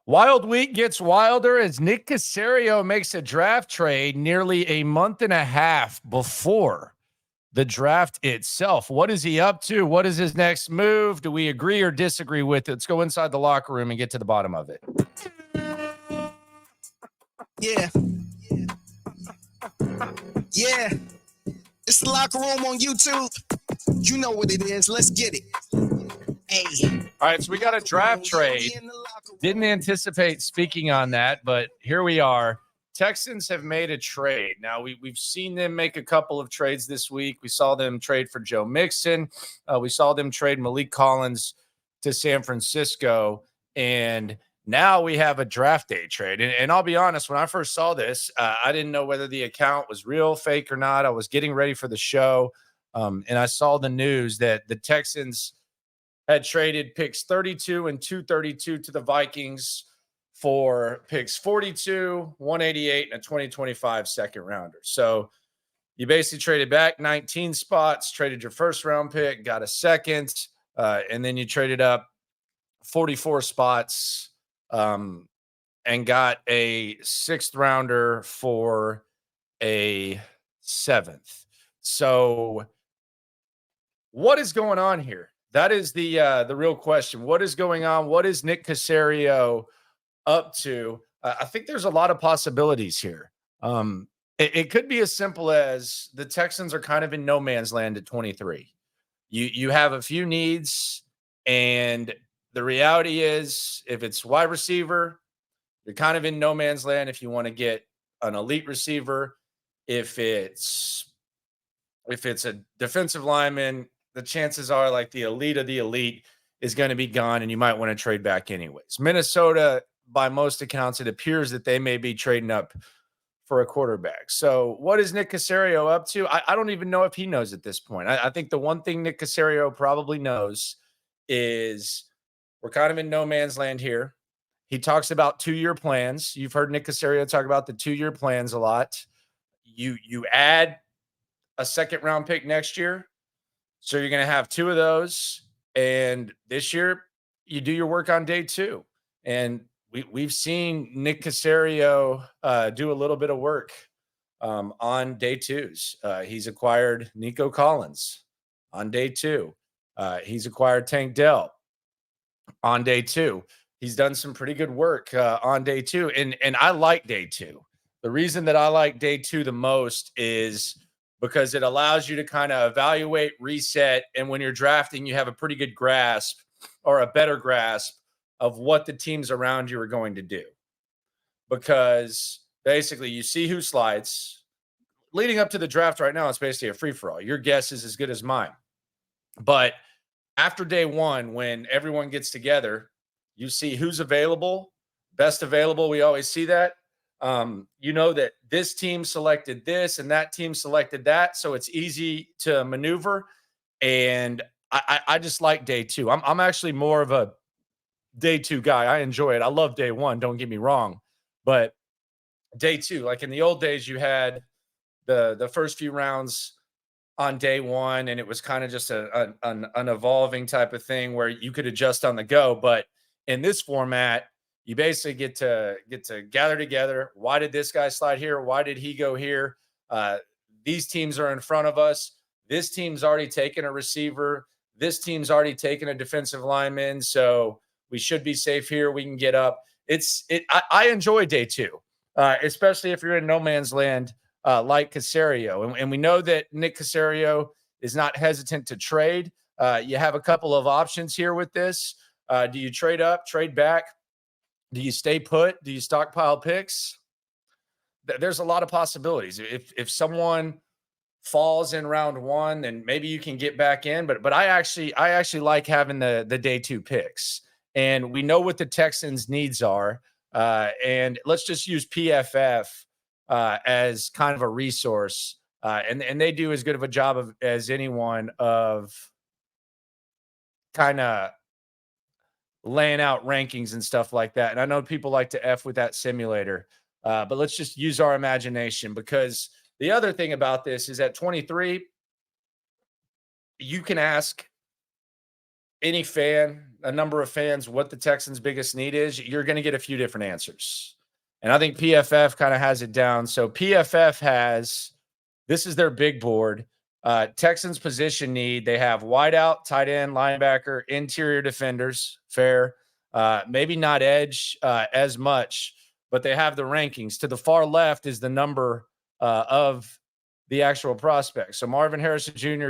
Wild week gets wilder as Nick Caserio makes a draft trade nearly a month and a half before the draft itself. What is he up to? What is his next move? Do we agree or disagree with it? Let's go inside the locker room and get to the bottom of it. Yeah. It's the locker room on YouTube. You know what it is. Let's get it. Hey. All right, so we got a draft trade. Didn't anticipate speaking on that, but here we are. Texans have made a trade. Now, we've seen them make a couple of trades this week. We saw them trade for Joe Mixon. We saw them trade Malik Collins to San Francisco. And now we have a draft day trade. And I'll be honest, when I first saw this, I didn't know whether the account was real, fake, or not. I was getting ready for the show, and I saw the news that the Texans had traded picks 32 and 232 to the Vikings for picks 42, 188, and a 2025 second rounder. So you basically traded back 19 spots, traded your first round pick, got a second, and then you traded up 44 spots and got a sixth rounder for a seventh. So what is going on here? That is the real question. What is going on? What is Nick Caserio up to? I think there's a lot of possibilities here. It could be as simple as the Texans are kind of in no man's land at 23. You have a few needs, and the reality is if it's wide receiver, you're kind of in no man's land if you want to get an elite receiver. If it's a defensive lineman, the chances are like the elite of the elite is going to be gone, and you might want to trade back anyways. Minnesota, by most accounts, it appears that they may be trading up for a quarterback. So what is Nick Caserio up to? I don't even know if he knows at this point. I think the one thing Nick Caserio probably knows is we're kind of in no man's land here. He talks about 2-year plans. You've heard Nick Caserio talk about the 2-year plans a lot. You add a second round pick next year. So you're going to have 2 of those. And this year you do your work on day 2. And we've seen Nick Caserio do a little bit of work on day 2s. He's acquired Nico Collins on day 2. He's acquired Tank Dell on day 2. He's done some pretty good work on day 2. And I like day 2. The reason that I like day 2 the most is because it allows you to kind of evaluate, reset, and when you're drafting, you have a pretty good grasp or a better grasp of what the teams around you are going to do. Because basically you see who slides. Leading up to the draft right now, it's basically a free-for-all. Your guess is as good as mine. But after day 1, when everyone gets together, you see who's available, best available. We always see that. You know that this team selected this and that team selected that. So it's easy to maneuver. And I just like day 2. I'm actually more of a day 2 guy. I enjoy it. I love day 1. Don't get me wrong. But day 2, like in the old days, you had the first few rounds on day 1, and it was kind of just an evolving type of thing where you could adjust on the go. But in this format, you basically get to gather together. Why did this guy slide here? Why did he go here? These teams are in front of us. This team's already taken a receiver. This team's already taken a defensive lineman. So we should be safe here. We can get up. I enjoy day 2, especially if you're in no man's land like Caserio. And we know that Nick Caserio is not hesitant to trade. You have a couple of options here with this. Do you trade up, trade back? Do you stay put? Do you stockpile picks? There's a lot of possibilities. If someone falls in round 1, then maybe you can get back in. But I actually like having the day 2 picks. And we know what the Texans' needs are. And let's just use PFF as kind of a resource. And they do as good of a job as anyone of kind of laying out rankings and stuff like that. And I know people like to F with that simulator, but let's just use our imagination, because the other thing about this is at 23, you can ask any fan, a number of fans what the Texans' biggest need is, you're going to get a few different answers. And I think PFF kind of has it down. So PFF has, this is their big board. Texans position need. They have wideout, tight end, linebacker, interior defenders. Fair. Maybe not edge as much, but they have the rankings. To the far left is the number of the actual prospects. So Marvin Harrison Jr.,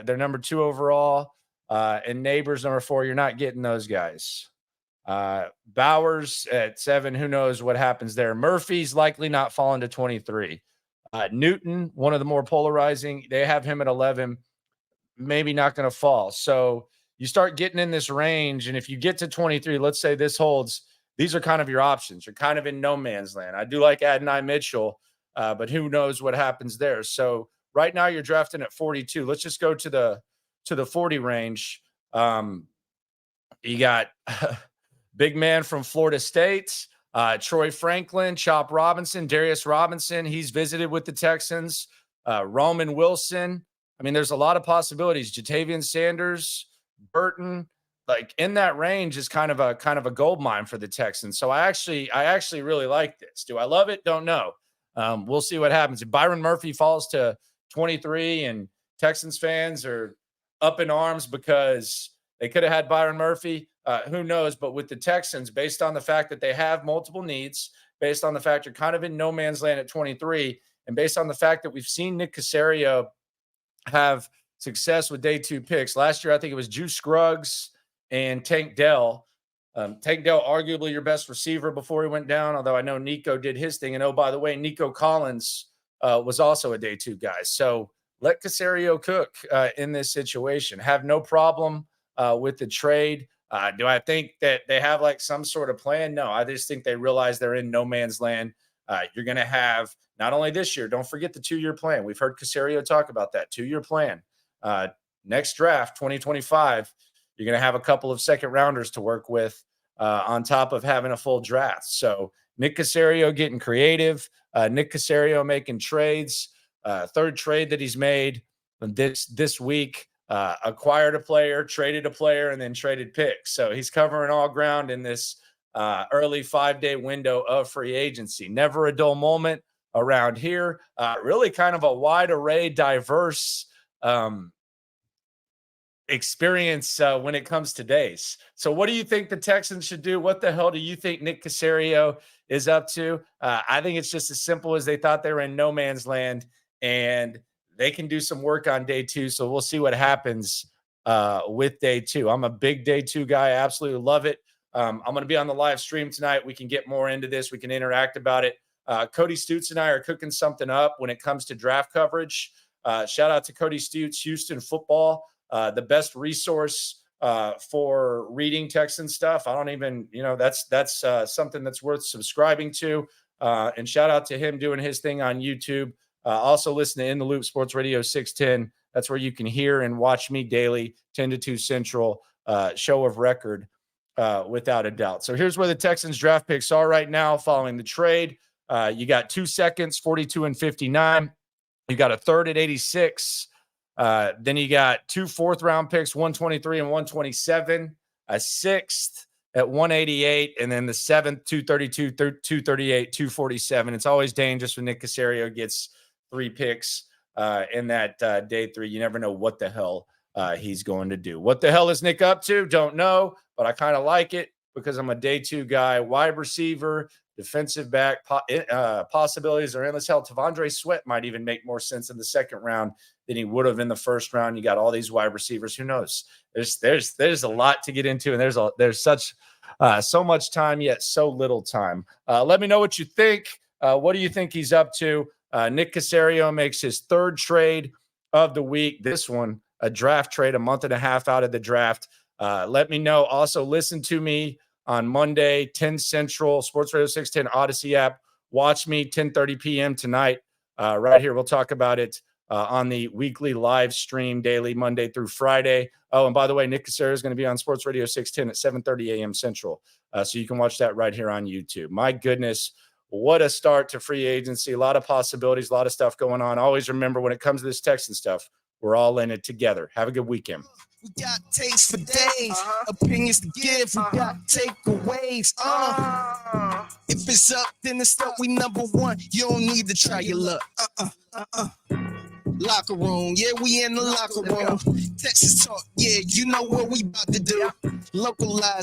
they're number 2 overall, and Neighbors number 4. You're not getting those guys. Bowers at 7. Who knows what happens there? Murphy's likely not falling to 23. Newton, one of the more polarizing, they have him at 11. Maybe not going to fall. So you start getting in this range, and if you get to 23, let's say this holds, these are kind of your options. You're kind of in no man's land. I do like Adonai Mitchell, but who knows what happens there. So right now you're drafting at 42. Let's just go to the 40 range. You got big man from Florida State, Troy Franklin, Chop Robinson, Darius Robinson. He's visited with the Texans. Roman Wilson. I mean, there's a lot of possibilities. Jatavian Sanders, Burton, like in that range is kind of a gold mine for the Texans. So I actually really like this. Do I love it? Don't know. We'll see what happens. If Byron Murphy falls to 23 and Texans fans are up in arms because they could have had Byron Murphy, who knows? But with the Texans, based on the fact that they have multiple needs, based on the fact you're kind of in no man's land at 23, and based on the fact that we've seen Nick Caserio have success with day 2 picks. Last year, I think it was Juice Scruggs and Tank Dell. Tank Dell, arguably your best receiver before he went down, although I know Nico did his thing. And, oh, by the way, Nico Collins was also a day 2 guy. So let Caserio cook in this situation. Have no problem with the trade. Do I think that they have like some sort of plan? No, I just think they realize they're in no man's land. You're going to have not only this year, don't forget the 2-year plan. We've heard Caserio talk about that 2-year plan. Next draft, 2025, you're going to have a couple of second rounders to work with on top of having a full draft. So Nick Caserio getting creative, Nick Caserio making trades, third trade that he's made this week, acquired a player, traded a player, and then traded picks. So he's covering all ground in this early 5-day window of free agency. Never a dull moment around here. Really kind of a wide array, diverse experience when it comes to days. So what do you think the Texans should do? What the hell do you think Nick Caserio is up to? I think it's just as simple as they thought they were in no man's land, and they can do some work on day 2. So we'll see what happens with day 2. I'm a big day 2 guy. I absolutely love it. I'm going to be on the live stream tonight. We can get more into this. We can interact about it. Cody Stutes and I are cooking something up when it comes to draft coverage. Shout out to Cody Stutes, Houston Football, the best resource for reading Texan stuff. I don't even, that's something that's worth subscribing to. And shout out to him doing his thing on YouTube. Also listen to In the Loop Sports Radio 610. That's where you can hear and watch me daily, 10 to 2 Central, show of record, without a doubt. So here's where the Texans draft picks are right now following the trade. You got 2 seconds, 42 and 59. You got a third at 86. Then you got 2 4th-round picks, 123 and 127, a 6th at 188, and then the 7th, 232, 238, 247. It's always dangerous when Nick Caserio gets 3 picks in that day 3. You never know what the hell he's going to do. What the hell is Nick up to? Don't know, but I kind of like it because I'm a day 2 guy. Wide receiver, defensive back, possibilities are endless. Hell, Tavondre Sweat might even make more sense in the 2nd round than he would have in the 1st round. You got all these wide receivers. Who knows? There's a lot to get into, and there's such so much time, yet so little time. Let me know what you think. What do you think he's up to? Nick Caserio makes his 3rd trade of the week. This one, a draft trade, a month and a half out of the draft. Let me know. Also, listen to me on Monday, 10 Central, Sports Radio 610 Odyssey app. Watch me 10:30 p.m. tonight right here. We'll talk about it on the weekly live stream daily, Monday through Friday. Oh, and by the way, Nick Caserio is going to be on Sports Radio 610 at 7:30 a.m. Central. So you can watch that right here on YouTube. My goodness, what a start to free agency. A lot of possibilities, a lot of stuff going on. Always remember when it comes to this Texan stuff, we're all in it together. Have a good weekend. We got taste for days, opinions to give. We got takeaways. If it's up, then it's up. We number one. You don't need to try your luck. Locker room, yeah, we in the locker room. Texas talk, yeah, you know what we about to do. Localized.